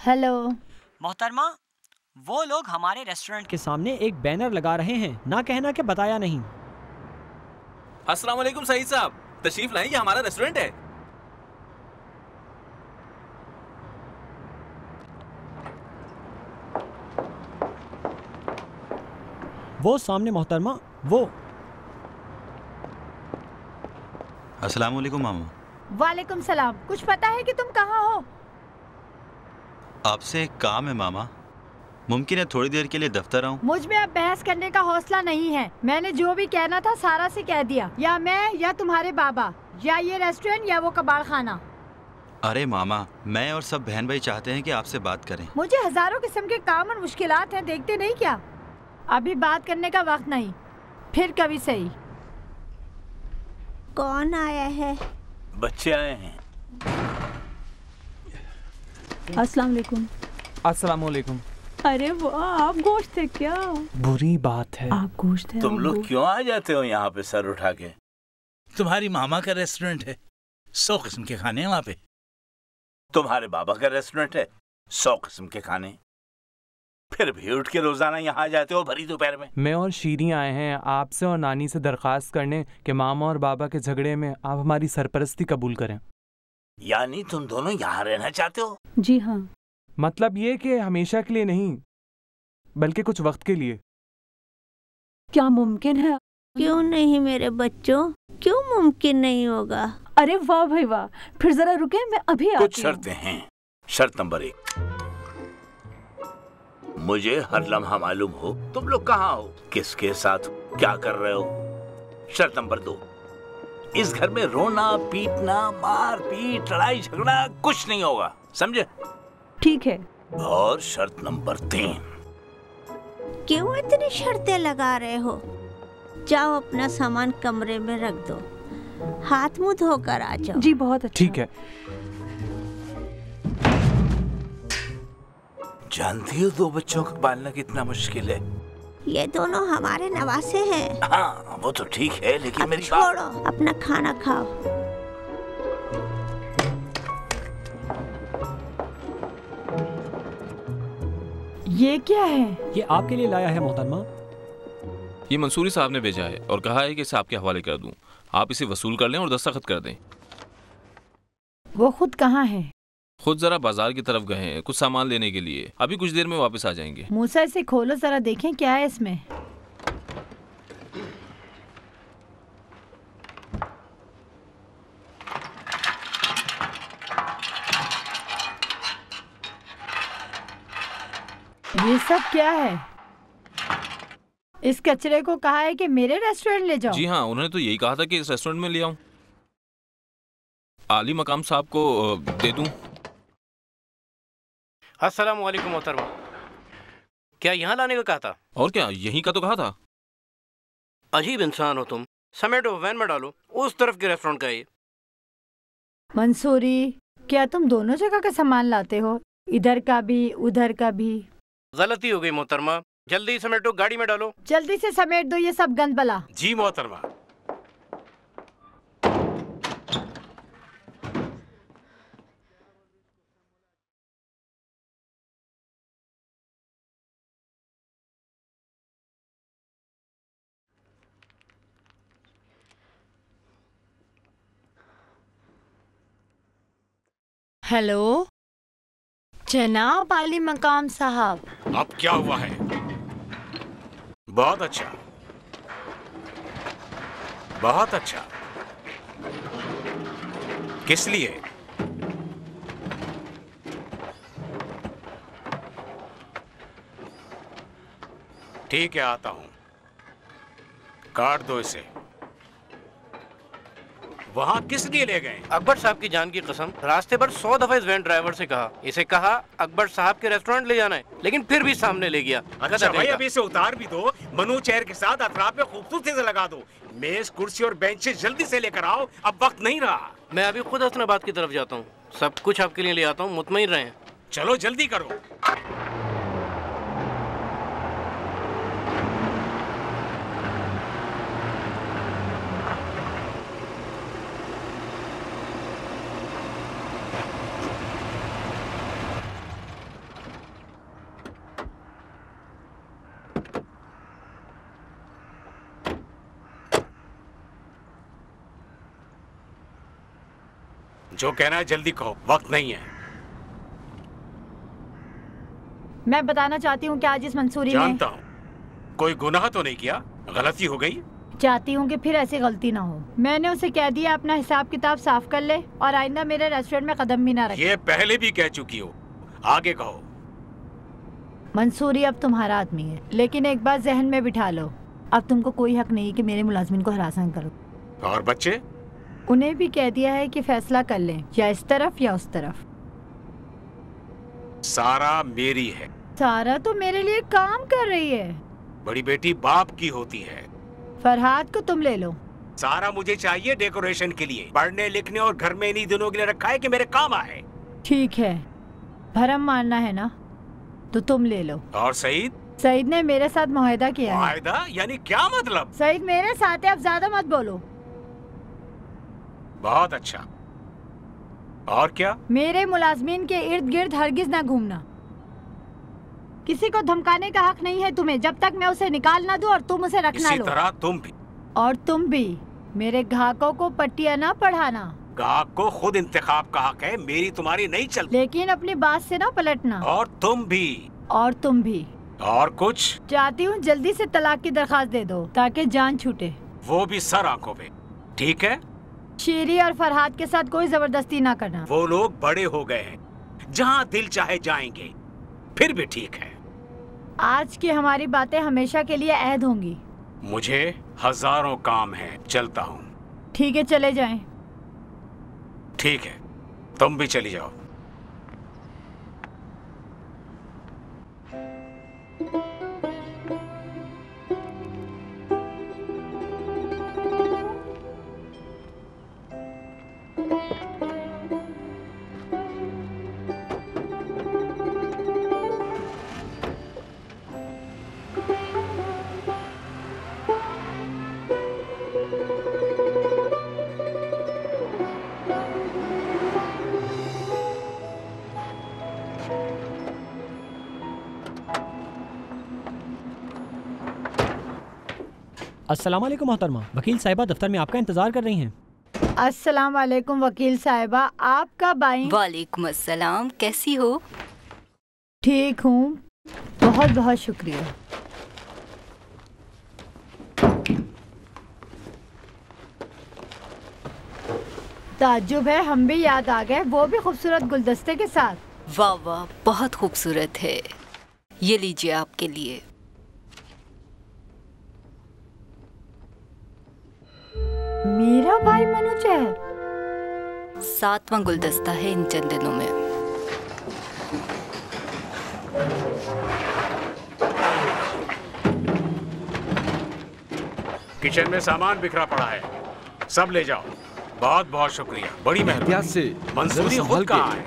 Hello. मोहतरमा, वो लोग हमारे रेस्टोरेंट के सामने एक बैनर लगा रहे हैं, ना कहना कि बताया नहीं। अस्सलाम वालेकुम सईद साहब, तशरीफ लाएं, ये हमारा रेस्टोरेंट है। वो सामने मोहतरमा, वो। अस्सलाम वालेकुम मामा। वालेकुम सलाम। कुछ पता है कि तुम कहाँ हो? आपसे एक काम है मामा, मुमकिन है थोड़ी देर के लिए दफ्तर आऊं? मुझ में अब बहस करने का हौसला नहीं है। मैंने जो भी कहना था सारा से कह दिया, या मैं या तुम्हारे बाबा, या ये रेस्टोरेंट या वो कबाड़ खाना। अरे मामा, मैं और सब बहन भाई चाहते हैं कि आपसे बात करें। मुझे हजारों किस्म के काम और मुश्किलात हैं, देखते नहीं क्या? अभी बात करने का वक्त नहीं, फिर कभी सही। कौन आया है? बच्चे आए हैं। अस्सलाम वालेकुम। अस्सलाम वालेकुम। अरे वाह, आप गोश्त है क्या? बुरी बात है। आप गोश्त है? तुम लोग क्यों आ जाते हो यहाँ पे सर उठा के? तुम्हारी मामा का रेस्टोरेंट है, 100 किस्म के खाने हैं वहाँ पे। तुम्हारे बाबा का रेस्टोरेंट है, 100 किस्म के खाने। फिर भी उठ के रोजाना यहाँ आ जाते हो भरी दोपहर में। मैं और शीरी आए हैं आपसे और नानी से दरख्वास्त करने कि मामा और बाबा के झगड़े में आप हमारी सरपरस्ती कबूल करें। यानी तुम दोनों यहाँ रहना चाहते हो? जी हाँ। मतलब ये कि हमेशा के लिए नहीं, बल्कि कुछ वक्त के लिए। क्या मुमकिन है? क्यों नहीं मेरे बच्चों, क्यों मुमकिन नहीं होगा? अरे वाह भाई वाह, फिर जरा रुके, मैं अभी आती हूँ। कुछ शर्तें हैं। शर्त नंबर 1, मुझे हर लम्हा मालूम हो तुम लोग कहाँ हो, किसके साथ, क्या कर रहे हो। शर्त नंबर 2, इस घर में रोना पीटना मार पीट लड़ाई झगड़ा कुछ नहीं होगा, समझे? ठीक है। और शर्त नंबर 3, क्यों इतनी शर्तें लगा रहे हो? जाओ अपना सामान कमरे में रख दो, हाथ मुंह धोकर आ जाओ। जी बहुत अच्छा। ठीक है। जानती हो 2 बच्चों को पालना कितना मुश्किल है। ये दोनों हमारे नवासे हैं। हाँ वो तो ठीक है, लेकिन मेरी छोड़ो, अपना खाना खाओ। ये क्या है? ये आपके लिए लाया है मोहतरमा। ये मंसूरी साहब ने भेजा है और कहा है कि इसे आपके हवाले कर दूं। आप इसे वसूल कर लें और दस्तखत कर दें। वो खुद कहाँ है? खुद जरा बाजार की तरफ गए हैं कुछ सामान लेने के लिए, अभी कुछ देर में वापस आ जाएंगे। मूसा, इसे खोलो जरा, देखें क्या है इसमें। ये सब क्या है? इस कचरे को कहा है कि मेरे रेस्टोरेंट ले जाओ। जी हाँ, उन्होंने तो यही कहा था कि इस रेस्टोरेंट में ले आऊं। आली मकाम साहब को दे दूं। अस्सलाम वालेकुम मोहतरमा, क्या यहाँ लाने का कहा था? और क्या, यहीं का तो कहा था। अजीब इंसान हो तुम। समेटो, वैन में डालो, उस तरफ के रेस्टोरेंट का ये। मंसूरी, क्या तुम दोनों जगह का सामान लाते हो, इधर का भी उधर का भी? गलती हो गई मोहतरमा, जल्दी समेटो, गाड़ी में डालो। जल्दी से समेट दो ये सब गंद बला। जी मोहतरमा। हेलो जनाब आली मकाम साहब। अब क्या हुआ है? बहुत अच्छा, बहुत अच्छा। किस लिए? ठीक है, आता हूं। काट दो इसे। वहाँ किस लिए ले गए? अकबर साहब की जान की कसम, रास्ते पर 100 दफा इस वैन ड्राइवर से कहा, इसे कहा अकबर साहब के रेस्टोरेंट ले जाना है, लेकिन फिर भी सामने ले गया। अच्छा भाई, अभी इसे उतार भी दो, मनु चेयर के साथ अतराफ में खूबसूरती से लगा दो। मेज कुर्सी और बेंचेस जल्दी से लेकर आओ, अब वक्त नहीं रहा। मैं अभी खुद हसनाबाद की तरफ जाता हूँ, सब कुछ आपके लिए ले आता हूँ, मुतमईन रहें। चलो जल्दी करो। जो कहना है जल्दी कहो, वक्त नहीं है। मैं बताना चाहती हूँ कि आज इस मंसूरी ने जानता हूँ, कोई गुनाह तो नहीं किया, गलती हो गई। चाहती हूँ कि फिर ऐसी गलती ना हो। मैंने उसे कह दिया अपना हिसाब किताब साफ कर ले और आइंदा मेरे रेस्टोरेंट में कदम भी ना रखे। ये पहले भी कह चुकी हो, आगे कहो। मंसूरी अब तुम्हारा आदमी है, लेकिन एक बात जहन में बिठा लो, अब तुमको कोई हक नहीं कि मेरे मुलाजमिन को हरासन करो। और बच्चे? उन्हें भी कह दिया है कि फैसला कर लें, या इस तरफ या उस तरफ। सारा मेरी है। सारा तो मेरे लिए काम कर रही है। बड़ी बेटी बाप की होती है। फरहाद को तुम ले लो। सारा मुझे चाहिए डेकोरेशन के लिए, पढ़ने लिखने और घर में इन्हीं दिनों के लिए रखा है कि मेरे काम आए। ठीक है, भरम मानना है ना, तो तुम ले लो। और सईद? सईद ने मेरे साथ मुआहदा किया है। मुआहदा यानी क्या मतलब? सईद मेरे साथ है, अब ज्यादा मत बोलो। बहुत अच्छा। और क्या? मेरे मुलाजमीन के इर्द गिर्द हरगिज ना घूमना। किसी को धमकाने का हक नहीं है तुम्हें, जब तक मैं उसे निकाल ना दूं और तुम उसे रखना लो। इसी तरह तुम भी। और तुम भी मेरे ग्राहकों को पट्टियां ना पढ़ाना। ग्राहक को खुद इंतखाब का हक है, मेरी तुम्हारी नहीं चलती। लेकिन अपनी बात से ना पलटना। और तुम भी। और तुम भी। और कुछ? चाहती हूँ जल्दी से तलाक की दरखास्त दे दो ताकि जान छूटे। वो भी सर आंखों पे, ठीक है? शीरी और फरहाद के साथ कोई जबरदस्ती ना करना। वो लोग बड़े हो गए हैं, जहाँ दिल चाहे जाएंगे, फिर भी ठीक है। आज की हमारी बातें हमेशा के लिए अहद होंगी। मुझे हजारों काम है, चलता हूँ। ठीक है, चले जाएं। ठीक है, तुम भी चली जाओ। अस्सलाम वालेकुम मोहतरमा, वकील साहिबा दफ्तर में आपका इंतजार कर रही हैं। अस्सलाम वालेकुम वकील साहिबा, आप कब आई? वालेकुम अस्सलाम, कैसी हो? ठीक हूँ, बहुत बहुत शुक्रिया। ताज्जुब है, हम भी याद आ गए, वो भी खूबसूरत गुलदस्ते के साथ। वाह वाह, बहुत खूबसूरत है। ये लीजिए आपके लिए। मेरा भाई मनोज है। 7वां गुलदस्ता है इन चंद दिनों में। किचन में सामान बिखरा पड़ा है, सब ले जाओ। बहुत बहुत शुक्रिया, बड़ी मेहरबानी से। मंसूरी खुद कहाँ है?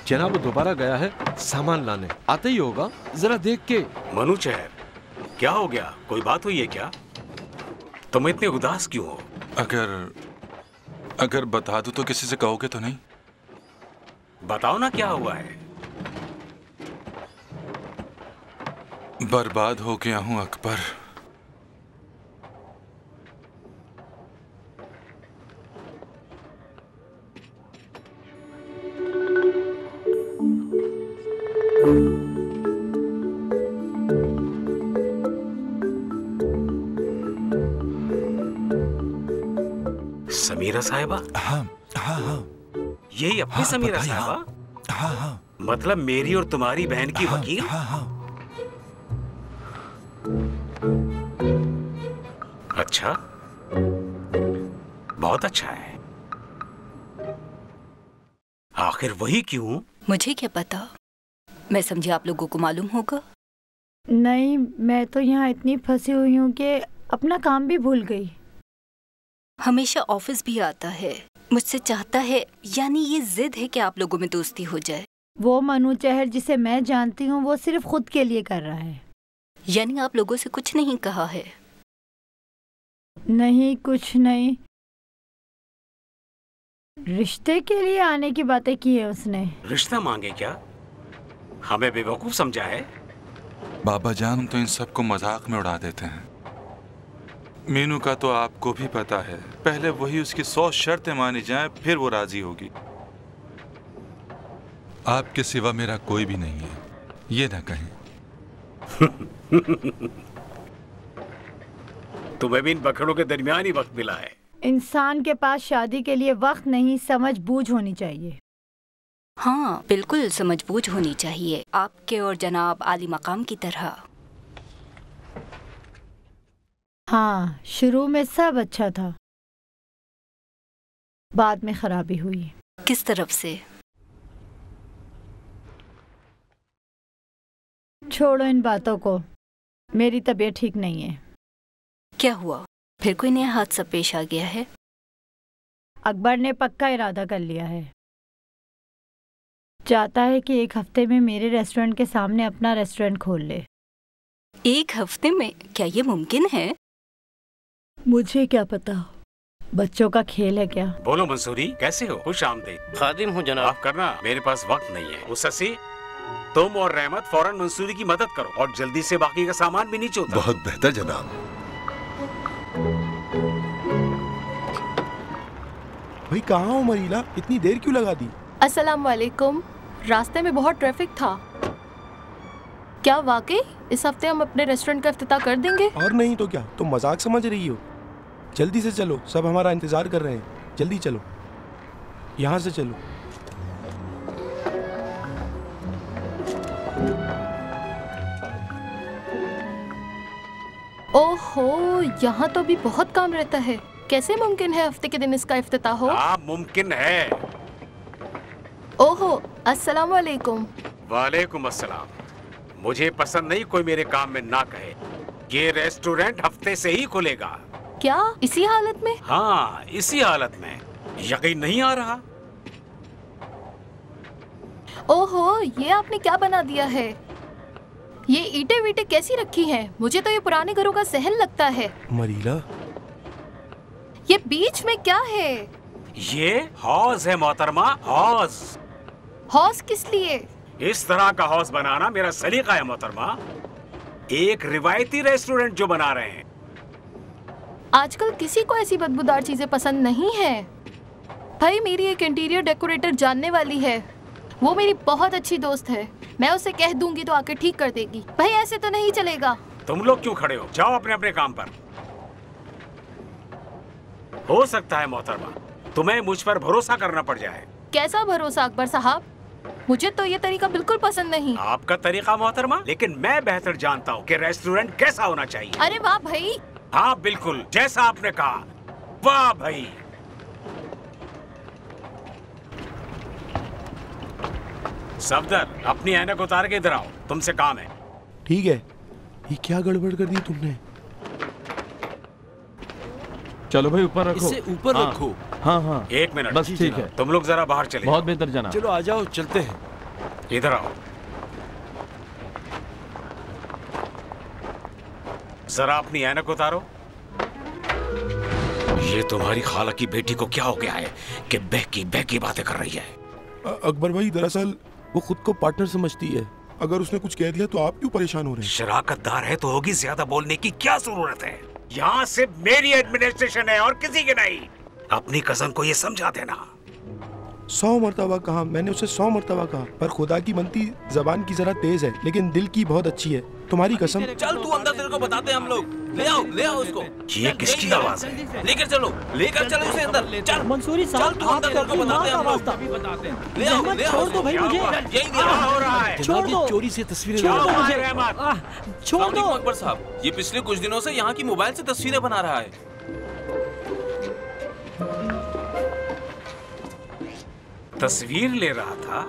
जनाब दोबारा गया है सामान लाने, आते ही होगा, जरा देख के। मनु चहर, क्या हो गया? कोई बात हुई है क्या? तुम इतने उदास क्यों हो? अगर बता दूं तो किसी से कहोगे तो नहीं? बताओ ना क्या हुआ है। बर्बाद हो गया हूं अकबर। समीरा साहिबा? हाँ हाँ हाँ, यही अपनी समीरा साहिबा? हाँ हाँ, मतलब मेरी और तुम्हारी बहन की वकील? हाँ हाँ। अच्छा, बहुत अच्छा है। आखिर वही क्यों? मुझे क्या पता, मैं समझी आप लोगों को मालूम होगा। नहीं, मैं तो यहाँ इतनी फंसी हुई हूँ कि अपना काम भी भूल गई। हमेशा ऑफिस भी आता है, मुझसे चाहता है, यानी ये जिद है कि आप लोगों में दोस्ती हो जाए। वो मनु चहर जिसे मैं जानती हूँ वो सिर्फ खुद के लिए कर रहा है। यानी आप लोगों से कुछ नहीं कहा है? नहीं, कुछ नहीं। रिश्ते के लिए आने की बातें की है उसने। रिश्ता मांगे क्या? हमें बेवकूफ समझा है? बाबा जान तो इन सबको मजाक में उड़ा देते हैं। मीनू का तो आपको भी पता है, पहले वही उसकी 100 शर्तें मानी जाएं, फिर वो राजी होगी। आपके सिवा मेरा कोई भी नहीं है, ये ना कहें। तुम्हें भी इन बखड़ों के दरमियान ही वक्त मिला है। इंसान के पास शादी के लिए वक्त नहीं, समझ बूझ होनी चाहिए। हाँ बिल्कुल, समझ बूझ होनी चाहिए, आपके और जनाब आली मकाम की तरह। हाँ, शुरू में सब अच्छा था, बाद में खराबी हुई। किस तरफ से? छोड़ो इन बातों को, मेरी तबीयत ठीक नहीं है। क्या हुआ? फिर कोई नया हादसा पेश आ गया है? अकबर ने पक्का इरादा कर लिया है, चाहता है कि 1 हफ्ते में मेरे रेस्टोरेंट के सामने अपना रेस्टोरेंट खोल ले। 1 हफ्ते में? क्या ये मुमकिन है? मुझे क्या पता, बच्चों का खेल है क्या। बोलो मंसूरी, कैसे हो? खुश आमदीद। खादिम हूँ जनाब। माफ करना, मेरे पास वक्त नहीं है। उसी तुम और रहमत फौरन मंसूरी की मदद करो और जल्दी से बाकी का सामान भी नीचे उतारो। बहुत बेहतर जनाब। भाई कहाँ हो मरीला, इतनी देर क्यों लगा दी? अस्सलाम वालेकुम, रास्ते में बहुत ट्रैफिक था। क्या वाकई इस हफ्ते हम अपने रेस्टोरेंट का इफ्तिताह कर देंगे? और नहीं तो क्या, तुम मजाक समझ रही हो? जल्दी से चलो, सब हमारा इंतजार कर रहे हैं। जल्दी चलो, यहाँ से चलो। ओहो, यहाँ तो भी बहुत काम रहता है। कैसे मुमकिन है हफ्ते के दिन इसका इफ्तिताह हो? हाँ मुमकिन है। ओहो, अस्सलाम वालेकुम। वालेकुम अस्सलाम। मुझे पसंद नहीं कोई मेरे काम में ना कहे। ये रेस्टोरेंट हफ्ते से ही खुलेगा। क्या इसी हालत में? हाँ इसी हालत में। यकीन नहीं आ रहा? ओहो, ये आपने क्या बना दिया है? ये ईंटें वीटें कैसी रखी हैं? मुझे तो ये पुराने घरों का सहन लगता है। मरीला, ये बीच में क्या है? ये हौज है मोहतरमा, हौज। हौज किस लिए? इस तरह का हौज बनाना मेरा सलीका है मोहतरमा। एक रिवायती रेस्टोरेंट जो बना रहे हैं। आजकल किसी को ऐसी बदबूदार चीजें पसंद नहीं है। भाई मेरी एक इंटीरियर डेकोरेटर जानने वाली है, वो मेरी बहुत अच्छी दोस्त है। मैं उसे कह दूंगी तो आके ठीक कर देगी। भाई ऐसे तो नहीं चलेगा। तुम लोग क्यों खड़े हो? जाओ अपने अपने काम पर। हो सकता है मोहतरमा तुम्हें मुझ पर भरोसा करना पड़ जाए। कैसा भरोसा अकबर साहब? मुझे तो ये तरीका बिल्कुल पसंद नहीं। आपका तरीका मोहतरमा, लेकिन मैं बेहतर जानता हूँ कि रेस्टोरेंट कैसा होना चाहिए। अरे वाह भाई। हाँ बिल्कुल जैसा आपने कहा। वाह भाई। सफदर, अपनी ऐनक उतार के इधर आओ, तुमसे काम है। ठीक है। ये क्या गड़बड़ कर दी तुमने? चलो भाई ऊपर रखो। इसे ऊपर रखो। हाँ हाँ 1 मिनट बस ठीक है। तुम लोग जरा बाहर चले। बहुत बेहतर जनाब। चलो आ जाओ, चलते हैं। इधर आओ। जरा अपनी ऐनक उतारो। ये तुम्हारी खाला की बेटी को क्या हो गया है कि बहकी बातें कर रही है? अकबर भाई, दरअसल वो खुद को पार्टनर समझती है। अगर उसने कुछ कह दिया तो आप क्यों परेशान हो रहे हैं? शराकतदार है तो होगी, ज्यादा बोलने की क्या जरूरत है? यहाँ सिर्फ मेरी एडमिनिस्ट्रेशन है और किसी की नहीं। अपनी कजन को ये समझा देना। 100 मरतबा कहा मैंने उसे, 100 मरतबा कहा, पर खुदा की बनती जबान की जरा तेज है लेकिन दिल की बहुत अच्छी है। तुम्हारी कसम। चल तू अंदर, तेरे को बताते हैं हम लोग। ले आओ उसको। ये किसकी आवाज है? लेकर चलो उसे अंदर। चल मंसूरी साहब, तू अंदर, तेरे को बताते हैं हम लोग। ले आओ छोड़ दो भाई मुझे। यही क्या हो रहा है? छोड़ दो। चोरी से तस्वीरें छोड़ दो मुझे। छोड़ दो अकबर साहब। ये पिछले कुछ दिनों से यहाँ की मोबाइल से तस्वीरें बना रहा है। तस्वीर ले रहा था?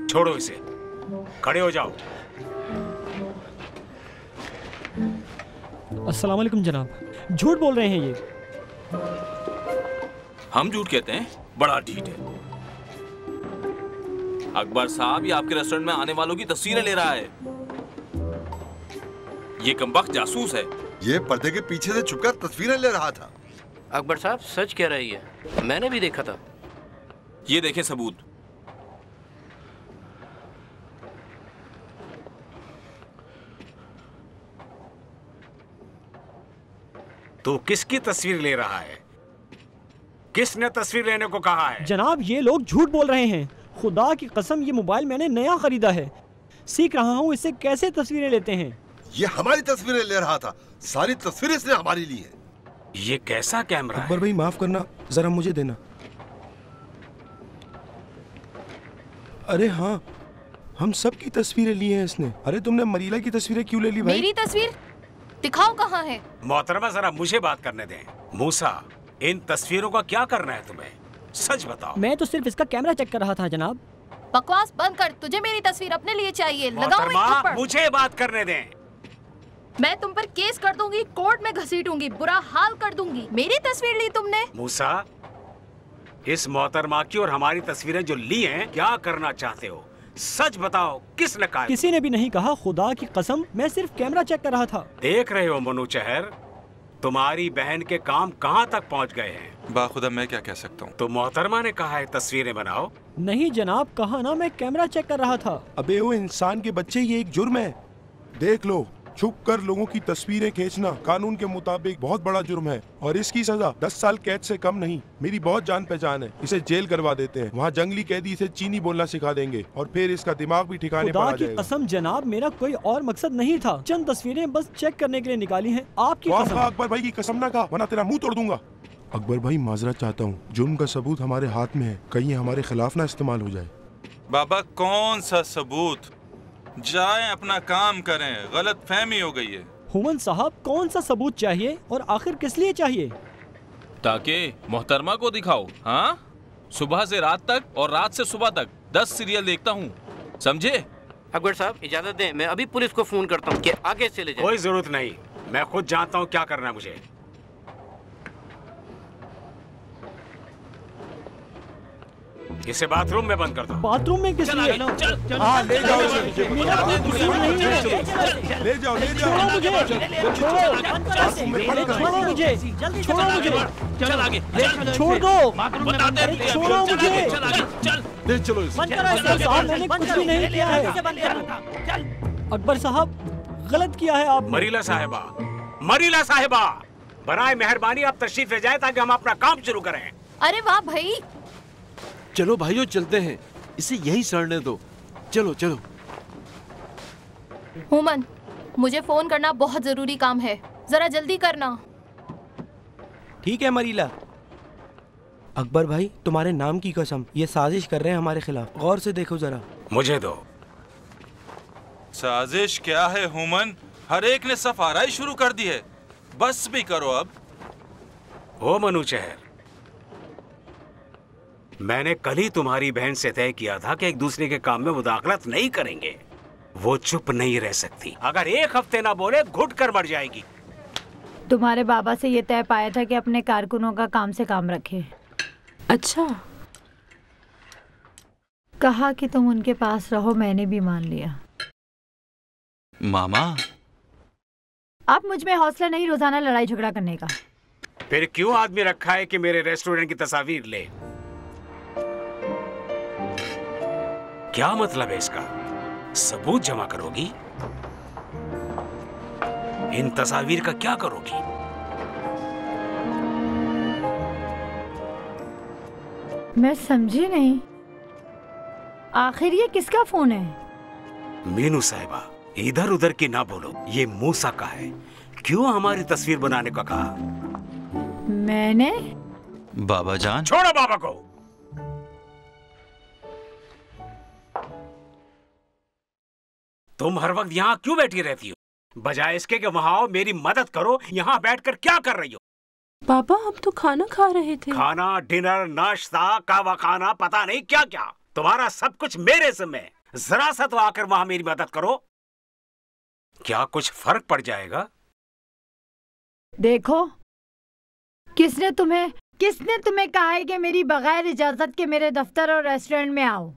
छोड़ो इसे, खड़े हो जाओ। अस्सलाम वालेकुम जनाब। झूठ बोल रहे हैं ये। हम झूठ कहते हैं? बड़ा ढीठ है। अकबर साहब ये आपके रेस्टोरेंट में आने वालों की तस्वीरें ले रहा है। ये कमबख्त जासूस है। ये पर्दे के पीछे से छुपकर तस्वीरें ले रहा था। अकबर साहब सच कह रही है, मैंने भी देखा था। ये देखें सबूत। तो किसकी तस्वीर ले रहा है? किसने तस्वीर लेने को कहा है? जनाब ये लोग झूठ बोल रहे हैं। खुदा की कसम ये मोबाइल मैंने नया खरीदा है। सीख रहा हूँ इससे कैसे तस्वीरें लेते हैं। ये हमारी तस्वीरें ले रहा था, सारी तस्वीरें इसने हमारी ली है। ये कैसा कैमरा है? अकबर भाई माफ करना, जरा मुझे देना। अरे हाँ, हम सब की तस्वीरें ली हैं इसने। अरे तुमने मरीला की तस्वीरें क्यों ले ली भाई? मेरी तस्वीर दिखाओ कहाँ है? मोहतरमा जरा मुझे बात करने दें। मूसा, इन तस्वीरों का क्या करना है तुम्हें? सच बताओ। मैं तो सिर्फ इसका कैमरा चेक कर रहा था जनाब। बकवास बंद कर, तुझे मेरी तस्वीर अपने लिए चाहिए। लगाओ एक मोहतरमा, थप्पड़। मुझे बात करने दें। मैं तुम पर केस कर दूंगी, कोर्ट में घसीटूंगी, बुरा हाल कर दूंगी। मेरी तस्वीर ली तुमने। मूसा, इस मोहतरमा की और हमारी तस्वीरें जो ली हैं, क्या करना चाहते हो? सच बताओ, किसने कहा? किसी ने भी नहीं कहा, खुदा की कसम मैं सिर्फ कैमरा चेक कर रहा था। देख रहे हो मनु चहर, तुम्हारी बहन के काम कहाँ तक पहुँच गए हैं। बाखुदा मैं क्या कह सकता हूँ? तो मोहतरमा ने कहा है तस्वीरें बनाओ। नहीं जनाब, कहा ना मैं कैमरा चेक कर रहा था। अबे वो इंसान के बच्चे, ये एक जुर्म है। देख लो, छुप कर लोगों की तस्वीरें खींचना कानून के मुताबिक बहुत बड़ा जुर्म है और इसकी सजा 10 साल कैद से कम नहीं। मेरी बहुत जान पहचान है, इसे जेल करवा देते हैं। वहाँ जंगली कैदी इसे चीनी बोलना सिखा देंगे और फिर इसका दिमाग भी ठिकाने पर आ खुदा की जाएगा। कसम जनाब, मेरा कोई और मकसद नहीं था। चंद तस्वीरें बस चेक करने के लिए निकाली हैं। आपकी कसम। अकबर भाई की कसम ना कहा, वरना तेरा मुंह तोड़ दूंगा। अकबर भाई माजरत चाहता हूँ, जुर्म का सबूत हमारे हाथ में है, कहीं हमारे खिलाफ ना इस्तेमाल हो जाए। बाबा कौन सा सबूत? जाएं अपना काम करें, गलत फहमी हो गई है। हुमन साहब, कौन सा सबूत चाहिए और आखिर किस लिए चाहिए? ताकि मोहतरमा को दिखाओ। हाँ, सुबह से रात तक और रात से सुबह तक 10 सीरियल देखता हूँ, समझे? अकबर साहब इजाजत दें, मैं अभी पुलिस को फोन करता हूँ कि आगे चले जाए। कोई जरूरत नहीं, मैं खुद जानता हूँ क्या करना है मुझे। इसे बाथरूम में बंद कर दो। बाथरूम में किस लिए? हाँ ले जाओ, मेरा कोई कसूर नहीं है। ले जाओ ले जाओ। छोड़ो मुझे, छोड़ो मुझे, छोड़ो मुझे, चल आगे, छोड़ दो, बताते हैं, छोड़ो मुझे। ले चलो इसे। साहब मैंने कुछ भी नहीं किया है। अकबर साहब, गलत किया है आपने। मरीला साहिबा, मरीला साहिबा, बराए मेहरबानी आप तशरीफ ले जाए ताकि हम अपना काम शुरू करें। अरे वाह भाई, चलो भाइयों चलते हैं, इसे यहीं सड़ने दो। चलो चलो। हुमन, मुझे फोन करना बहुत जरूरी काम है, जरा जल्दी करना। ठीक है मरीला। अकबर भाई, तुम्हारे नाम की कसम, ये साजिश कर रहे हैं हमारे खिलाफ। गौर से देखो जरा। मुझे दो। साजिश क्या है हुमन? हर एक ने सफाराई शुरू कर दी है, बस भी करो अब। ओ मनु चहर, मैंने कल ही तुम्हारी बहन से तय किया था कि एक दूसरे के काम में मुदाखलत नहीं करेंगे। वो चुप नहीं रह सकती, अगर एक हफ्ते ना बोले घुट कर मर जाएगी। तुम्हारे बाबा से ये तय पाया था कि अपने कारकुनों का काम से काम रखे। अच्छा, कहा कि तुम उनके पास रहो, मैंने भी मान लिया। मामा, अब मुझ में हौसला नहीं रोजाना लड़ाई झगड़ा करने का। फिर क्यों आदमी रखा है कि मेरे रेस्टोरेंट की तस्वीर ले? क्या मतलब है इसका? सबूत जमा करोगी? इन तस्वीर का क्या करोगी? मैं समझी नहीं, आखिर ये किसका फोन है? मीनू साहिबा, इधर उधर की ना बोलो, ये मूसा का है। क्यों हमारी तस्वीर बनाने का कहा? मैंने? बाबा जान। छोड़ो बाबा को। तुम हर वक्त यहाँ क्यों बैठी रहती हो? बजाय इसके कि वहाँ आओ मेरी मदद करो, यहाँ बैठकर क्या कर रही हो? पापा हम तो खाना खा रहे थे। खाना, डिनर, नाश्ता, कावा खाना, पता नहीं क्या क्या। तुम्हारा सब कुछ मेरे जिम्मे है। जरा सा तो आकर वहाँ मेरी मदद करो, क्या कुछ फर्क पड़ जाएगा? देखो, किसने तुम्हें कहा है कि मेरी बगैर इजाजत के मेरे दफ्तर और रेस्टोरेंट में आओ,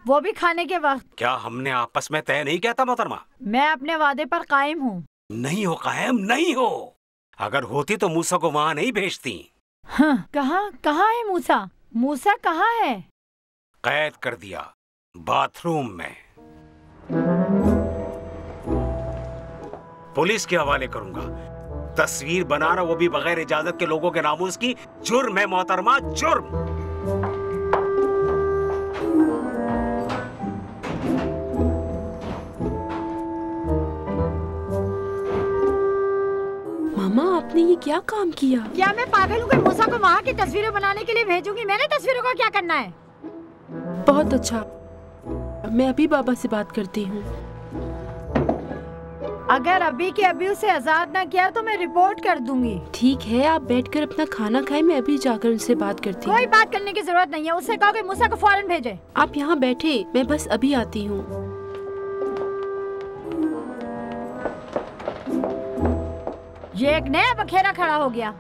वो भी खाने के वक्त? क्या हमने आपस में तय नहीं किया था मोहतरमा? मैं अपने वादे पर कायम हूँ। नहीं हो कायम, नहीं हो। अगर होती तो मूसा को वहाँ नहीं भेजती। हाँ, कहाँ है मूसा? मूसा कहाँ है? कैद कर दिया, बाथरूम में। पुलिस के हवाले करूंगा। तस्वीर बनाना, वो भी बगैर इजाजत के लोगों के नामूस की, जुर्म है मोहतरमा, जुर्म। आपने ये क्या काम किया? क्या मैं पागल हूँ कि मूसा को वहाँ की तस्वीरें बनाने के लिए भेजूंगी? मैंने तस्वीरों का क्या करना है? बहुत अच्छा, मैं अभी बाबा से बात करती हूँ। अगर अभी के अभी उसे आजाद ना किया तो मैं रिपोर्ट कर दूंगी। ठीक है, आप बैठकर अपना खाना खाएं, मैं अभी जाकर उनसे बात करती हूँ। कोई बात करने की जरूरत नहीं है, उससे कहो कि मूसा को फौरन भेजे। आप यहाँ बैठे, मैं बस अभी आती हूँ। ये एक नया बखेरा खड़ा हो गया।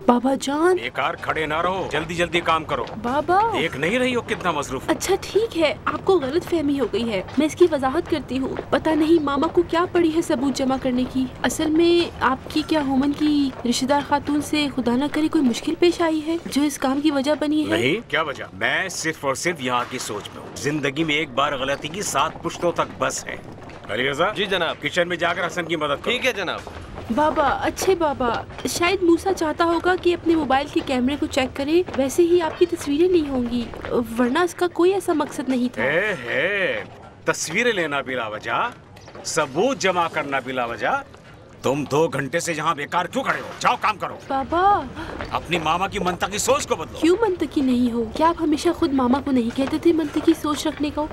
बाबा जान, बेकार खड़े ना रहो, जल्दी जल्दी काम करो। बाबा देख नहीं रही हो कितना मसरूफ। अच्छा ठीक है, आपको गलत फहमी हो गई है, मैं इसकी वजाहत करती हूँ। पता नहीं मामा को क्या पड़ी है सबूत जमा करने की। असल में आपकी क्या होमन की रिश्तेदार खातून से खुदा न करे कोई मुश्किल पेश आई है जो इस काम की वजह बनी है? नहीं, क्या वजह? मैं सिर्फ और सिर्फ यहाँ की सोच में हूँ। जिंदगी में एक बार गलती की 7 पुश्तों तक बस है। अली रज़ा जी जनाब। किचन में जाकर हसन की मदद करो। ठीक है जनाब। बाबा अच्छे बाबा, शायद मूसा चाहता होगा कि अपने मोबाइल के कैमरे को चेक करे, वैसे ही आपकी तस्वीरें ली होंगी, वरना इसका कोई ऐसा मकसद नहीं था। तस्वीरें लेना बिला वजह, सबूत जमा करना बिला वजह। तुम 2 घंटे से यहाँ बेकार क्यों खड़े हो? जाओ काम करो। बाबा अपनी मामा की मनतकी सोच को बदलो। क्यों मनतकी नहीं हो? क्या आप हमेशा खुद मामा को नहीं कहते थे मनतकी सोच रखने को?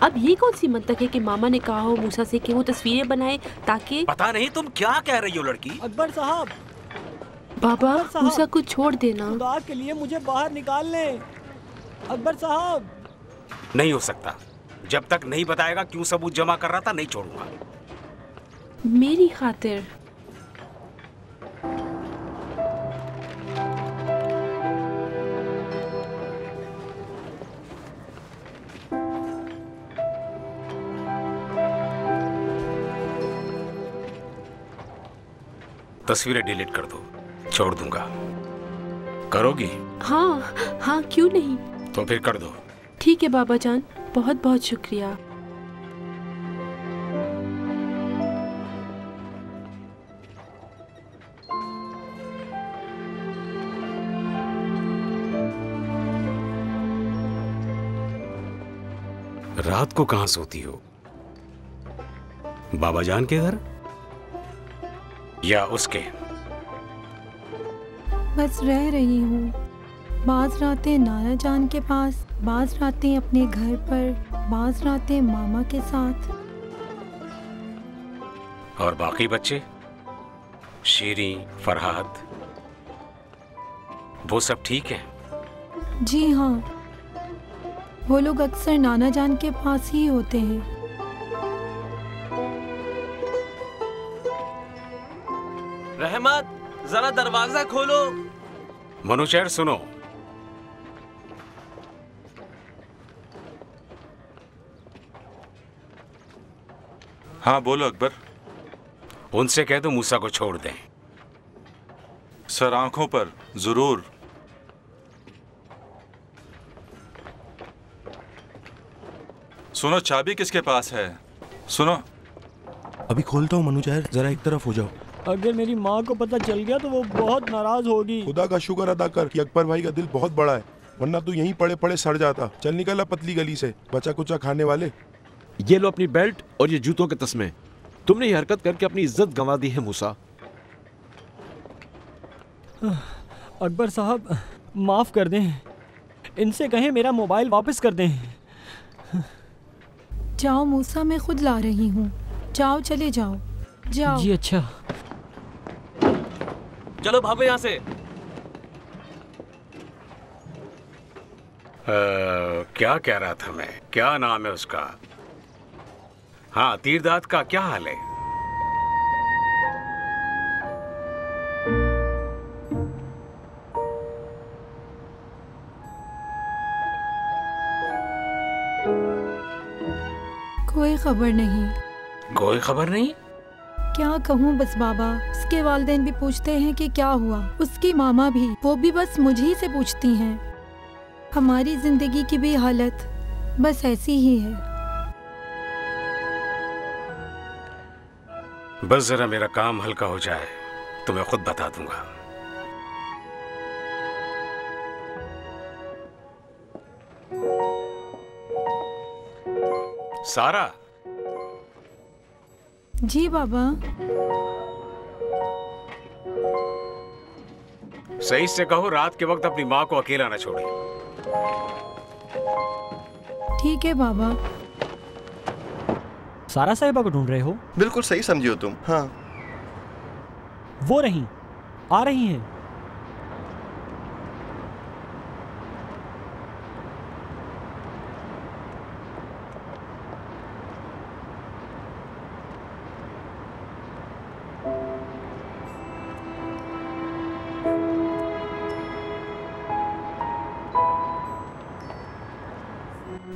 अब ये कौन सी मंतक है कि मामा ने कहा हो मूसा से कि वो तस्वीरें बनाए ताकि... पता नहीं तुम क्या कह रही हो लड़की। अकबर साहब, बाबा मूसा को छोड़ देना। खुदा के लिए मुझे बाहर निकाल ले। अकबर साहब। नहीं हो सकता, जब तक नहीं बताएगा क्यों सबूत जमा कर रहा था नहीं छोड़ूंगा। मेरी खातिर। तस्वीरें डिलीट कर दो, छोड़ दूंगा। करोगी? हाँ हाँ, क्यों नहीं। तो फिर कर दो। ठीक है बाबा जान, बहुत बहुत शुक्रिया। रात को कहाँ सोती हो? बाबा जान के घर या उसके? बस रह रही हूँ। बाज रातें नाना जान के पास, बाज रातें अपने घर पर, बाज रातें मामा के साथ। और बाकी बच्चे शीरी, फरहाद, वो सब ठीक है? जी हाँ, वो लोग अक्सर नाना जान के पास ही होते हैं। रहमत, जरा दरवाजा खोलो। मनुशहर सुनो, हाँ बोलो अकबर। उनसे कह दो मूसा को छोड़ दें। सर आंखों पर जरूर। सुनो, चाबी किसके पास है? सुनो, अभी खोलता हूँ मनुजहर, जरा एक तरफ हो जाओ। अगर मेरी माँ को पता चल गया तो वो बहुत नाराज होगी। खुदा का शुक्र अदा कर कि अकबर भाई का दिल बहुत बड़ा है, वरना तू यहीं पड़े पड़े सड़ जाता। चल निकल पतली गली से, बचा कुचा खाने वाले। ये लो अपनी बेल्ट और ये जूतों के तस्मे। तुमने ये हरकत करके अपनी इज्जत गंवा दी है मूसा। अकबर साहब माफ कर दें, इनसे कहें मेरा मोबाइल वापस कर दें। जाओ मूसा, मैं खुद ला रही हूँ। जाओ, चले जाओ, जाओ। जी अच्छा। चलो भागो यहाँ से। क्या कह रहा था मैं? क्या नाम है उसका? हाँ, तीरदाद का क्या हाल है? कोई खबर नहीं। कोई खबर नहीं? क्या कहूँ बस बाबा, उसके वालिदैन भी पूछते हैं कि क्या हुआ, उसकी मामा भी, वो भी बस मुझे से पूछती हैं। हमारी जिंदगी की भी हालत बस ऐसी ही है। बस जरा मेरा काम हल्का हो जाए तो मैं खुद बता दूंगा। सारा, जी बाबा। सही से कहो, रात के वक्त अपनी माँ को अकेला न छोड़े। ठीक है बाबा। सारा साहिबा को ढूंढ रहे हो? बिल्कुल सही समझी हो तुम। हाँ, वो रही, आ रही हैं।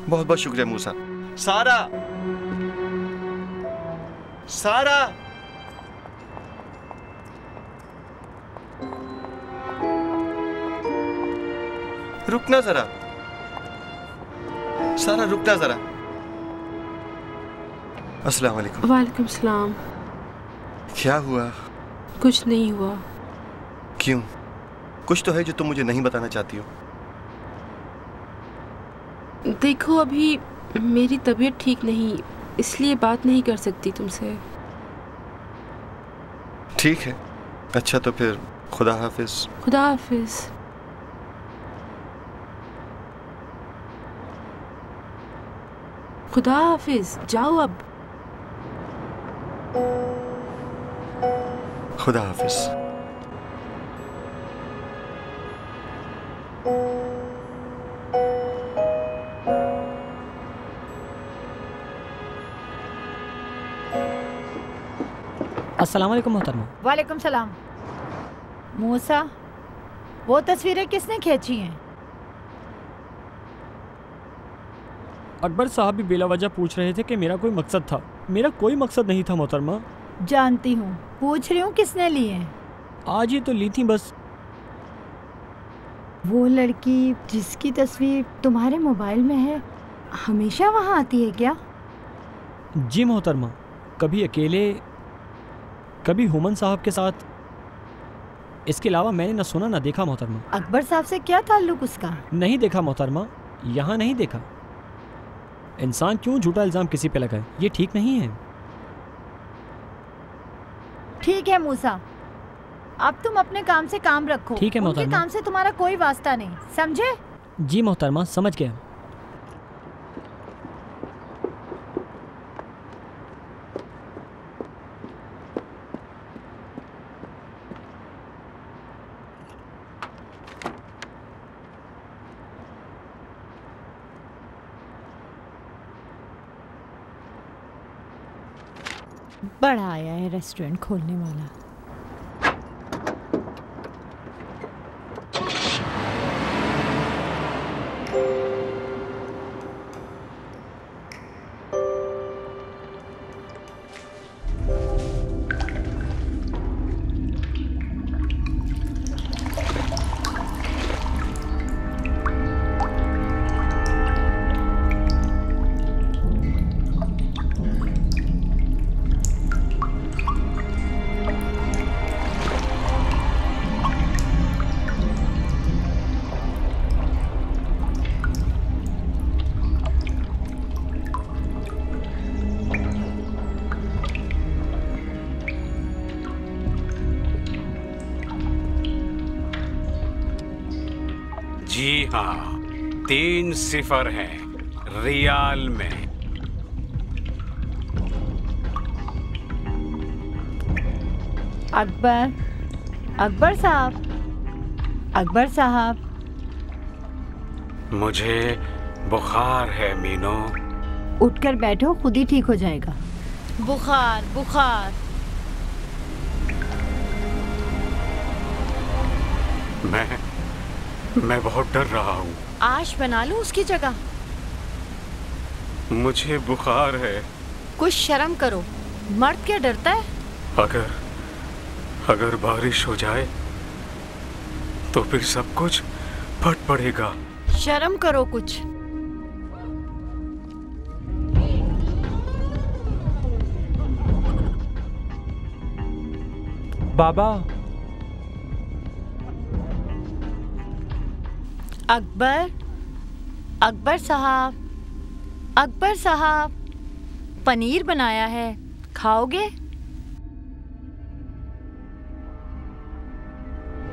बहुत बहुत शुक्रिया मूसा। सारा, सारा, रुकना जरा। सारा रुकना जरा। अस्सलाम वालेकुम। वालेकुम सलाम। क्या हुआ? कुछ नहीं हुआ। क्यों? कुछ तो है जो तुम मुझे नहीं बताना चाहती हो। देखो, अभी मेरी तबीयत ठीक नहीं, इसलिए बात नहीं कर सकती तुमसे। ठीक है, अच्छा तो फिर खुदा हाफिज। खुदा हाफिज। खुदा हाफिज, जाओ अब। खुदा हाफिज। अस्सलाम वालेकुम मोहतरमा। वालेकुम सलाम। मूसा, वो तस्वीरें किसने खींची हैं? अकबर साहब भी बेला वजह पूछ रहे थे कि मेरा कोई मकसद था। मेरा कोई मकसद नहीं था मोहतरमा। जानती हूँ, पूछ रही हूँ किसने ली हैं? आज ही तो ली थी बस। वो लड़की जिसकी तस्वीर तुम्हारे मोबाइल में है, हमेशा वहाँ आती है क्या? जी मोहतरमा, कभी अकेले, कभी हुमन साहब के साथ। इसके अलावा मैंने न सुना न देखा मोहतरमा। अकबर साहब से क्या ताल्लुक उसका? नहीं देखा मोहतरमा, यहाँ नहीं देखा। इंसान क्यों झूठा इल्जाम किसी पे लगाए, ये ठीक नहीं है। ठीक है मूसा, अब तुम अपने काम से काम रखो। ठीक है मोहतरमा। उनके काम से तुम्हारा कोई वास्ता नहीं, समझे? जी मोहतरमा, समझ गया। बड़ा आया है रेस्टोरेंट खोलने वाला। जी हाँ, 3-0 है रियाल में। अकबर, अकबर साहब, अकबर साहब। मुझे बुखार है मीनू। उठकर बैठो, खुद ही ठीक हो जाएगा। बुखार, बुखार। मैं बहुत डर रहा हूँ। आश बना लो उसकी जगह। मुझे बुखार है। कुछ शर्म करो, मर्द क्या डरता है? अगर बारिश हो जाए तो फिर सब कुछ फट पड़ेगा। शर्म करो कुछ। बाबा। अकबर, अकबर साहब, अकबर साहब, पनीर बनाया है, खाओगे?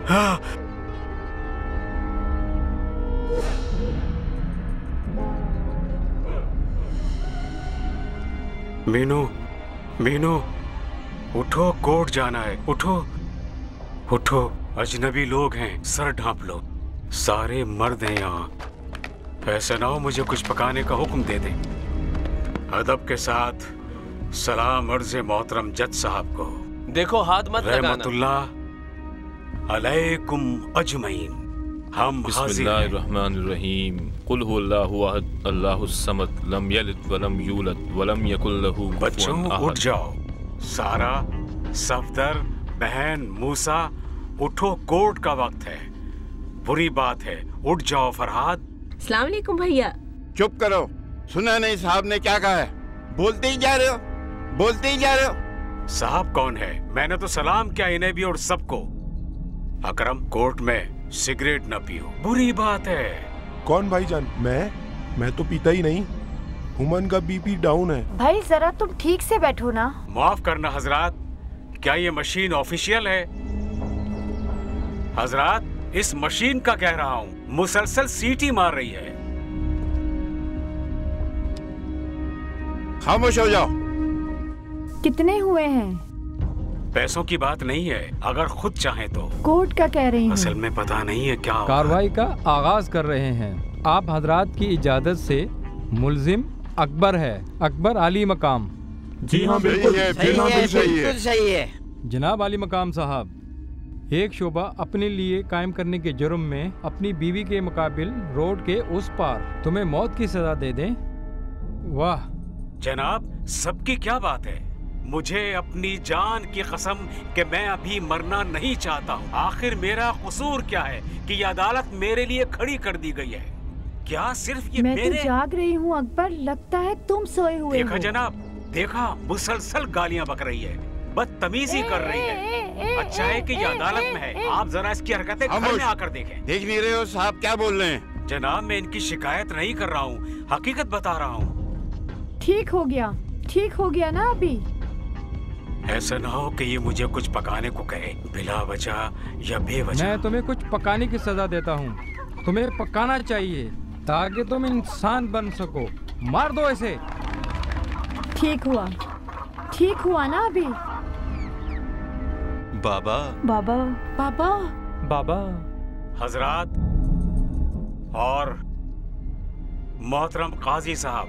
हाँ। मीनू, मीनू, उठो, कोर्ट जाना है। उठो, उठो, अजनबी लोग हैं, सर ढांप लो। सारे मर्द हैं यहाँ। ऐसा ना हो मुझे कुछ पकाने का हुक्म दे दें। अदब के साथ सलाम अर्ज़ मोहतरम जज साहब को। देखो हाथ मत लगाना। रहमतुल्लाह अलैकुम अजमईन। हम बिस्मिल्लाहिर्रहमानिर्रहीम। कुल हुवल्लाहु अहद, अल्लाहुस समद, लम यलिद वलम यूलद वलम यकुल लहू कुफुवन बच्चों अहद। उठ जाओ। सारा, सफदर, बहन, मूसा, उठो, कोर्ट का वक्त है। बुरी बात है, उठ जाओ। फरहाद। अस्सलाम वालेकुम भैया। चुप करो, सुना नहीं साहब ने क्या कहा है? बोलते ही जा रहे हो, बोलते ही जा रहे हो। साहब कौन है? मैंने तो सलाम किया इन्हें भी और सबको। अकरम, कोर्ट में सिगरेट न पियो, बुरी बात है। कौन भाईजान? मैं तो पीता ही नहीं। हुमन का बीपी डाउन है। भाई जरा तुम ठीक से बैठो ना। माफ करना हजरात, क्या ये मशीन ऑफिशियल है? हजरात, इस मशीन का कह रहा हूँ, मुसलसल सीटी मार रही है। खामोश हो जाओ। कितने हुए हैं? पैसों की बात नहीं है, अगर खुद चाहें तो। कोर्ट का कह रही हूँ। असल में पता नहीं है क्या। कार्रवाई का आगाज कर रहे हैं। आप हजरात की इजाजत से मुलजिम अकबर है, अकबर आली मकाम। जी हाँ, बिल्कुल सही है। जनाब आली मकाम साहब, एक शोबा अपने लिए कायम करने के जुर्म में अपनी बीवी के मुकाबिल रोड के उस पार तुम्हें मौत की सजा दे दें। वाह जनाब, सबकी क्या बात है? मुझे अपनी जान की कसम कि मैं अभी मरना नहीं चाहता हूँ। आखिर मेरा कसूर क्या है कि ये अदालत मेरे लिए खड़ी कर दी गई है? क्या सिर्फ ये मैं मेरे... तो जाग रही हूँ अकबर, लगता है तुम सोए हुए देखा हो। जनाब, देखा, मुसलसल गालियाँ बक रही है, बदतमीजी कर रही है। अच्छा है कि ये अदालत में है। आप जरा इसकी हरकतें घर में आकर देखें। देख नहीं रहे हो साहब क्या बोल रहे हैं? जनाब, मैं इनकी शिकायत नहीं कर रहा हूँ, हकीकत बता रहा हूँ। ठीक हो गया ना अभी? ऐसा ना हो कि ये मुझे कुछ पकाने को कहे, बिला वजह या बेवजह। मैं तुम्हें कुछ पकाने की सजा देता हूँ। तुम्हें पकाना चाहिए ताकि तुम इंसान बन सको। मार दो इसे। ठीक हुआ ना अभी? बाबा, बाबा, बाबा, बाबा। हजरात और मोहतरम काजी साहब,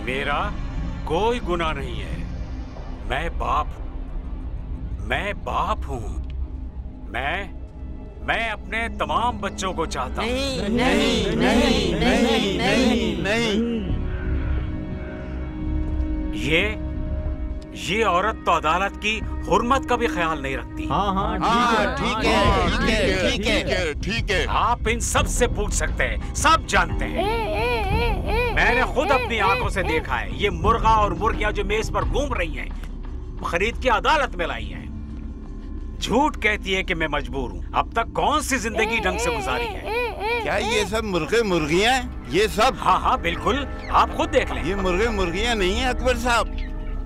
मेरा कोई गुनाह नहीं है। मैं बाप हूँ। मैं अपने तमाम बच्चों को चाहता हूँ। नहीं। ये औरत तो अदालत की हुर्मत का भी ख्याल नहीं रखती। ठीक है। आप इन सब से पूछ सकते हैं, सब जानते हैं। मैंने खुद अपनी आंखों से देखा है। ये मुर्गा और मुर्गियां जो मेज पर घूम रही हैं, खरीद के अदालत में लाई हैं। झूठ कहती है कि मैं मजबूर हूँ। अब तक कौन सी जिंदगी ढंग से गुजारी है? क्या ये सब मुर्गे मुर्गियाँ? ये सब? हाँ, बिल्कुल, आप खुद देख लें। ये मुर्गे मुर्गियाँ नहीं है अकबर साहब।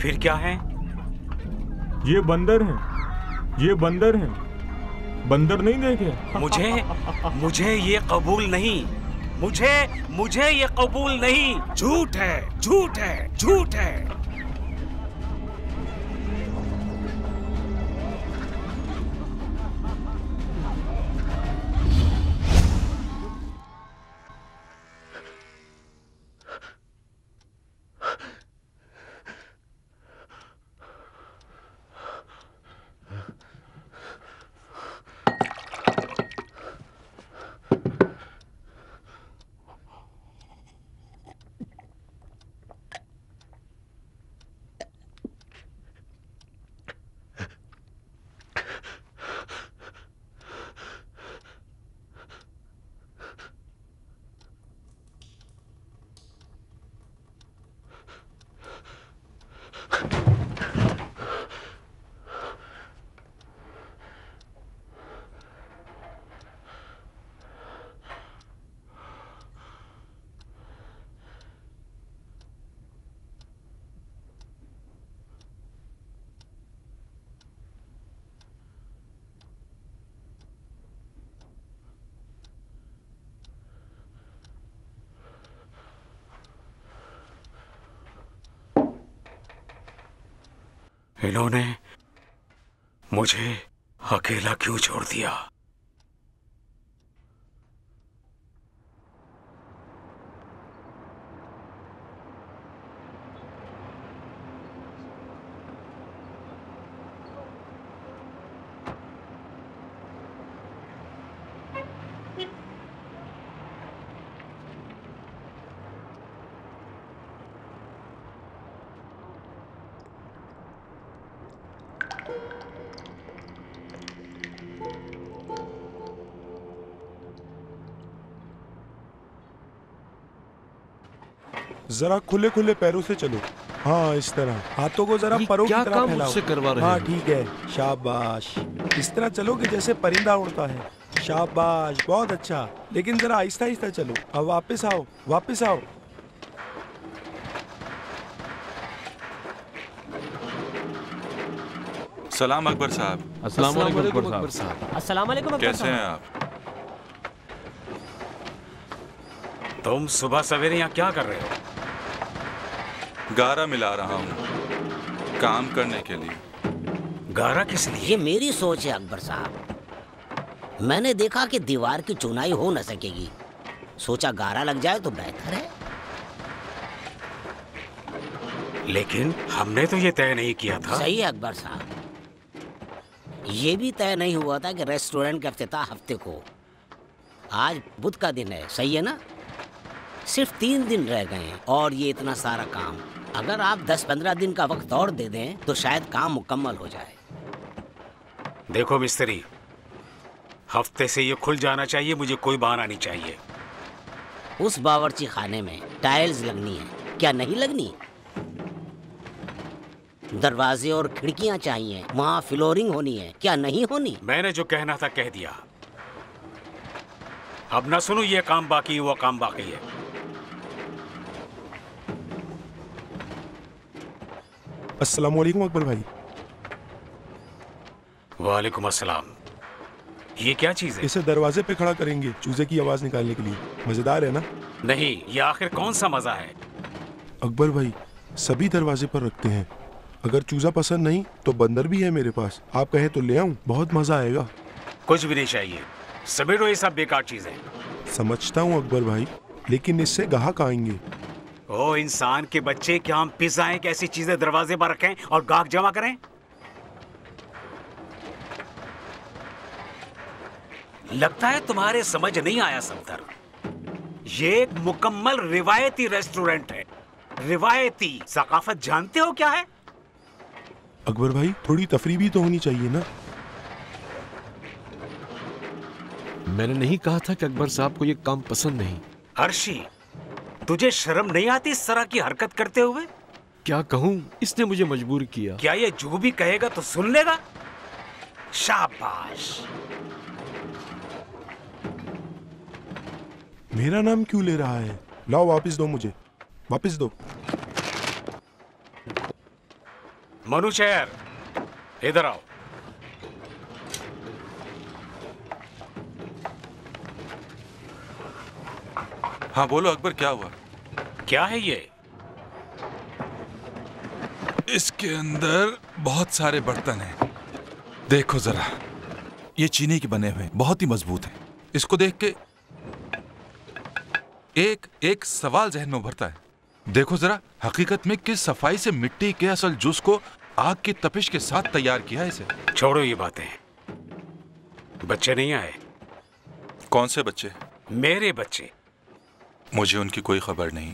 फिर क्या है? ये बंदर हैं। बंदर नहीं देखे? मुझे ये कबूल नहीं। मुझे ये कबूल नहीं। झूठ है। इन्होंने मुझे अकेला क्यों छोड़ दिया? जरा खुले खुले पैरों से चलो। हाँ, इस तरह हाथों को जरा परों की तरह फैलाओ। मुझसे करवा रहे हाँ हैं? ठीक है, शाबाश। इस तरह चलो कि जैसे परिंदा उड़ता है। शाबाश, बहुत अच्छा। लेकिन जरा आहिस्ता आहिस्ता चलो। अब वापस आओ, वापस आओ। सलाम अकबर साहब। अस्सलाम वालेकुम अकबर साहब। अस्सलाम वालेकुम अकबर कैसे हैं आप? तुम सुबह सवेरे यहाँ क्या कर रहे हो? गारा मिला रहा हूँ काम करने के लिए। गारा किस लिए? ये मेरी सोच है अकबर साहब। मैंने देखा कि दीवार की चुनाई हो न सकेगी, सोचा गारा लग जाए तो बेहतर है। लेकिन हमने तो ये तय नहीं किया था। सही है अकबर साहब, ये भी तय नहीं हुआ था कि रेस्टोरेंट का इफ्तिताह हफ्ते को। आज बुध का दिन है, सही है ना? सिर्फ 3 दिन रह गए हैं और ये इतना सारा काम। अगर आप 10-15 दिन का वक्त और दे दें तो शायद काम मुकम्मल हो जाए। देखो मिस्त्री, हफ्ते से ये खुल जाना चाहिए, मुझे कोई बहाना नहीं चाहिए। उस बावर्ची खाने में टाइल्स लगनी है, क्या नहीं लगनी? दरवाजे और खिड़कियां चाहिए, वहाँ फ्लोरिंग होनी है, क्या नहीं होनी? मैंने जो कहना था कह दिया। अब ना सुनो, ये काम बाकी, वो काम बाकी है। अस्सलाम वालेकुम अकबर भाई। वालेकुम अस्सलाम। ये क्या चीज है? इसे दरवाजे पे खड़ा करेंगे चूजे की आवाज निकालने के लिए। मजेदार है ना? नहीं, ये आखिर कौन सा मजा है? अकबर भाई, सभी दरवाजे पर रखते हैं। अगर चूजा पसंद नहीं तो बंदर भी है मेरे पास, आप कहें तो ले आऊं, बहुत मजा आएगा। कुछ भी नहीं चाहिए, समेटो, ये सब बेकार चीजें। समझता हूँ अकबर भाई, लेकिन इससे गाहक आएंगे। ओ इंसान के बच्चे, क्या हम पिज़्ज़ाएं कैसी चीजें दरवाजे पर रखें और गाहक जमा करें? लगता है तुम्हारे समझ नहीं आया सफदर। ये एक मुकम्मल रिवायती रेस्टोरेंट है। रिवायती सकाफत जानते हो क्या है? अकबर भाई, थोड़ी तफरी भी तो होनी चाहिए ना। मैंने नहीं कहा था कि अकबर साहब को ये काम पसंद नहीं। अर्शी, तुझे शर्म नहीं आती इस तरह की हरकत करते हुए? क्या कहूँ, इसने मुझे मजबूर किया। क्या ये जो भी कहेगा तो सुन लेगा? शाबाश। मेरा नाम क्यों ले रहा है? लाओ वापस दो मुझे, वापस दो। मनु शहर, इधर आओ। हाँ बोलो अकबर, क्या हुआ? क्या है ये? इसके अंदर बहुत सारे बर्तन हैं। देखो जरा, ये चीनी के बने हुए, बहुत ही मजबूत हैं। इसको देख के एक सवाल जहन में उभरता है। देखो जरा, हकीकत में किस सफाई से मिट्टी के असल जूस को आग की तपिश के साथ तैयार किया है इसे। छोड़ो ये बातें। बच्चे नहीं आए? कौन से बच्चे? मेरे बच्चे। मुझे उनकी कोई खबर नहीं।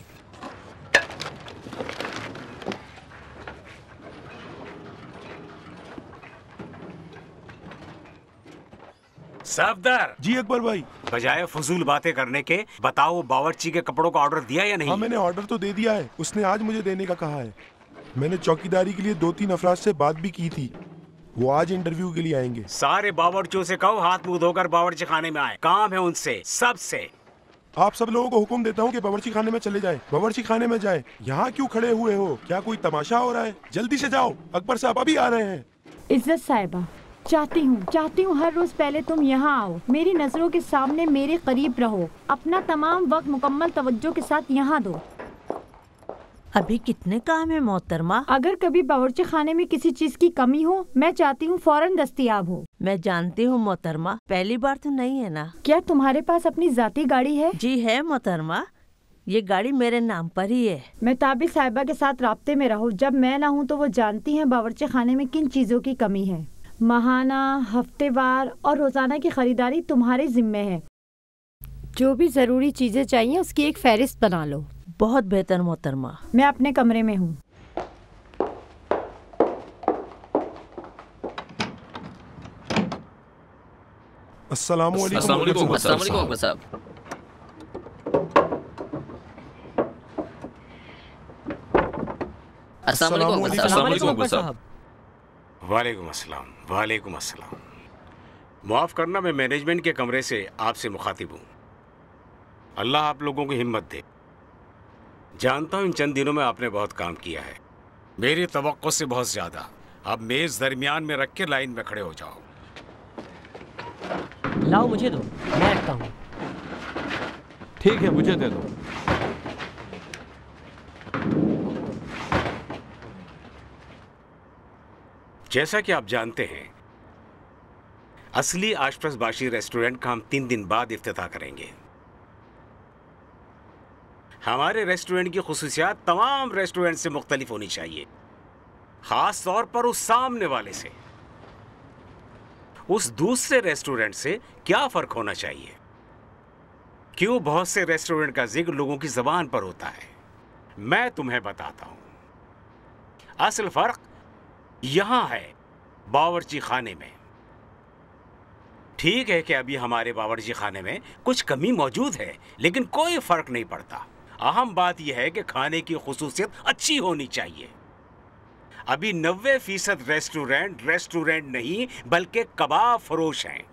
सफदर। जी अकबर भाई। बजाय फजूल बातें करने के बताओ, बावर्ची के कपड़ों का ऑर्डर दिया या नहीं? हाँ, मैंने ऑर्डर तो दे दिया है। उसने आज मुझे देने का कहा है। मैंने चौकीदारी के लिए 2-3 अफराद से बात भी की थी, वो आज इंटरव्यू के लिए आएंगे। सारे बावर्चियों से कहो हाथ मुंह धोकर बावर्ची खाने में आए। काम है उनसे, सबसे। आप सब लोगों को हुक्म देता हूँ कि बावर्ची खाने में चले जाएं। बावर्ची खाने में जाएं। यहाँ क्यों खड़े हुए हो? क्या कोई तमाशा हो रहा है? जल्दी से जाओ, अकबर साहब अभी आ रहे हैं। इज्जत साहिबा, चाहती हूँ हर रोज पहले तुम यहाँ आओ, मेरी नजरों के सामने मेरे करीब रहो, अपना तमाम वक्त मुकम्मल तवज्जो के साथ यहाँ दो। अभी कितने काम है मोहतरमा? अगर कभी बावर्ची खाने में किसी चीज की कमी हो, मैं चाहती हूँ फौरन दस्तयाब हो। मैं जानती हूँ मोहतरमा, पहली बार तो नहीं है ना? क्या तुम्हारे पास अपनी जाती गाड़ी है? जी है मोहतरमा, ये गाड़ी मेरे नाम पर ही है। मैं ताबी साहिबा के साथ राब्ते में रहूँ। जब मैं ना हूँ तो वो जानती हैं बावर्ची खाने में किन चीजों की कमी है। माहाना, हफ्तेवार और रोजाना की खरीदारी तुम्हारे जिम्मे है। जो भी जरूरी चीजें चाहिए उसकी एक फहरिस्त बना लो। बहुत बेहतर मोहतरमा। मैं अपने कमरे में हूँ। अस्सलाम वालेकुम। अस्सलाम वालेकुम अकबर साहब। वालेकुम अस्सलाम। वालेकुम अस्सलाम। माफ़ करना, मैं मैनेजमेंट के कमरे से आपसे मुखातिब हूँ। अल्लाह आप लोगों की हिम्मत दे। जानता हूँ इन चंद दिनों में आपने बहुत काम किया है, मेरी तवक्को से बहुत ज़्यादा। अब मेज़ दरमियान में रख के लाइन में खड़े हो जाओ। लाओ मुझे दो, मैं रखता हूँ। ठीक है, मुझे दे दो। जैसा कि आप जानते हैं, असली आशप्रसबाशी रेस्टोरेंट का हम 3 दिन बाद इफ्तिताह करेंगे। हमारे रेस्टोरेंट की खुसूसियात तमाम रेस्टोरेंट से मुख्तलिफ होनी चाहिए, खास तौर पर उस सामने वाले से। उस दूसरे रेस्टोरेंट से क्या फ़र्क होना चाहिए? क्यों बहुत से रेस्टोरेंट का जिक्र लोगों की ज़बान पर होता है? मैं तुम्हें बताता हूँ। असल फ़र्क यहाँ है बावर्ची खाने में। ठीक है कि अभी हमारे बावर्ची खाने में कुछ कमी मौजूद है, लेकिन कोई फ़र्क नहीं पड़ता। अहम बात यह है कि खाने की खुसूसियत अच्छी होनी चाहिए। अभी 90% रेस्टोरेंट नहीं बल्कि कबाब फरोश हैं।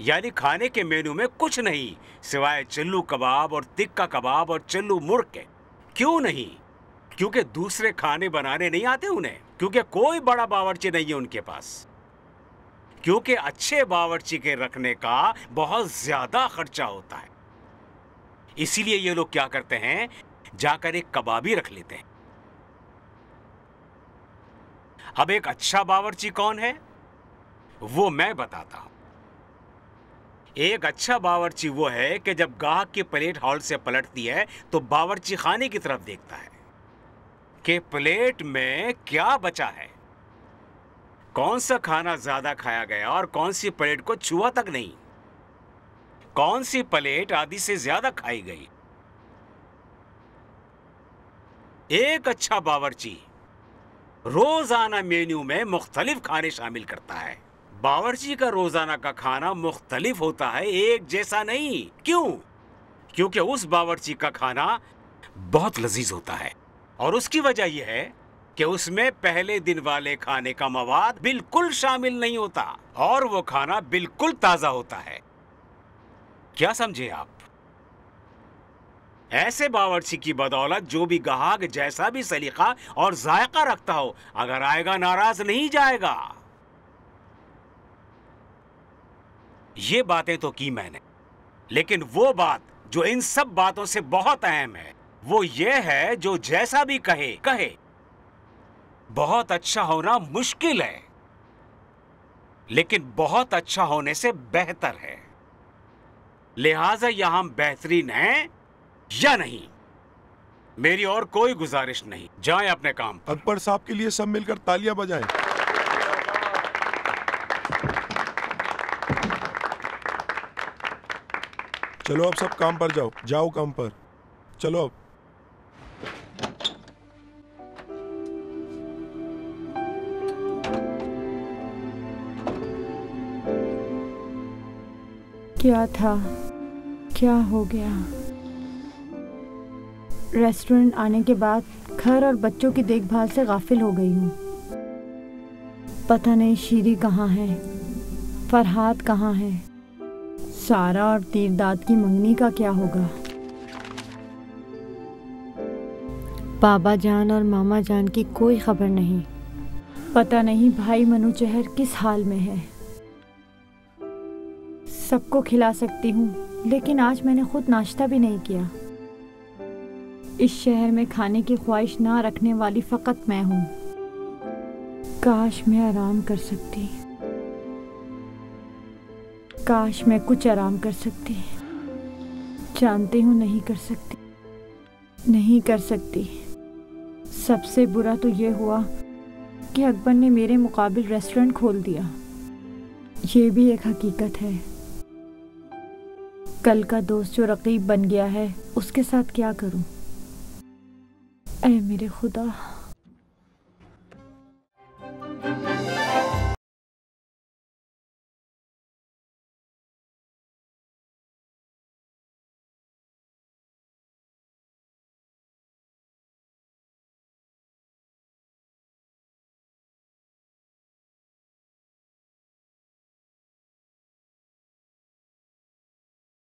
यानी खाने के मेनू में कुछ नहीं सिवाय चल्लू कबाब और तिक्का कबाब और चल्लू मुर्ग के। क्यों नहीं? क्योंकि दूसरे खाने बनाने नहीं आते उन्हें, क्योंकि कोई बड़ा बावर्ची नहीं है उनके पास, क्योंकि अच्छे बावर्ची के रखने का बहुत ज्यादा खर्चा होता है। इसीलिए ये लोग क्या करते हैं, जाकर एक कबाबी रख लेते हैं। अब एक अच्छा बावर्ची कौन है वो मैं बताता हूं। एक अच्छा बावर्ची वो है कि जब गाहक की प्लेट हॉल से पलटती है तो बावर्ची खाने की तरफ देखता है कि प्लेट में क्या बचा है, कौन सा खाना ज्यादा खाया गया और कौन सी प्लेट को छुआ तक नहीं, कौन सी प्लेट आधी से ज्यादा खाई गई। एक अच्छा बावर्ची रोजाना मेन्यू में मुख्तलिफ खाने शामिल करता है। बावर्ची का रोजाना का खाना मुख्तलिफ होता है, एक जैसा नहीं। क्यों? क्योंकि उस बावर्ची का खाना बहुत लजीज होता है और उसकी वजह यह है कि उसमें पहले दिन वाले खाने का मवाद बिल्कुल शामिल नहीं होता और वो खाना बिल्कुल ताजा होता है। क्या समझे आप? ऐसे बावर्ची की बदौलत जो भी गाहक जैसा भी सलीका और जायका रखता हो, अगर आएगा नाराज नहीं जाएगा। ये बातें तो की मैंने, लेकिन वो बात जो इन सब बातों से बहुत अहम है वो ये है, जो जैसा भी कहे बहुत अच्छा होना मुश्किल है, लेकिन बहुत अच्छा होने से बेहतर है। लिहाजा यहां हम बेहतरीन हैं या नहीं, मेरी और कोई गुजारिश नहीं। जाएं अपने काम पर। अकबर साहब के लिए सब मिलकर तालियां बजाएं। चलो अब सब काम पर जाओ, जाओ काम पर, चलो अब। क्या था, क्या हो गया? रेस्टोरेंट आने के बाद घर और बच्चों की देखभाल से गाफिल हो गई हूँ। पता नहीं शीरी कहाँ है, फरहाद कहाँ है, सारा और तीरदाद की मंगनी का क्या होगा। बाबा जान और मामा जान की कोई खबर नहीं। पता नहीं भाई मनुचहर किस हाल में है। सबको खिला सकती हूँ, लेकिन आज मैंने खुद नाश्ता भी नहीं किया। इस शहर में खाने की ख्वाहिश ना रखने वाली फ़कत मैं हूँ। काश मैं आराम कर सकती, काश मैं कुछ आराम कर सकती। जानती हूँ नहीं कर सकती, नहीं कर सकती। सबसे बुरा तो ये हुआ कि अकबर ने मेरे मुकाबिल रेस्टोरेंट खोल दिया। ये भी एक हकीकत है। कल का दोस्त जो रकीब बन गया है, उसके साथ क्या करूं? ऐ मेरे खुदा।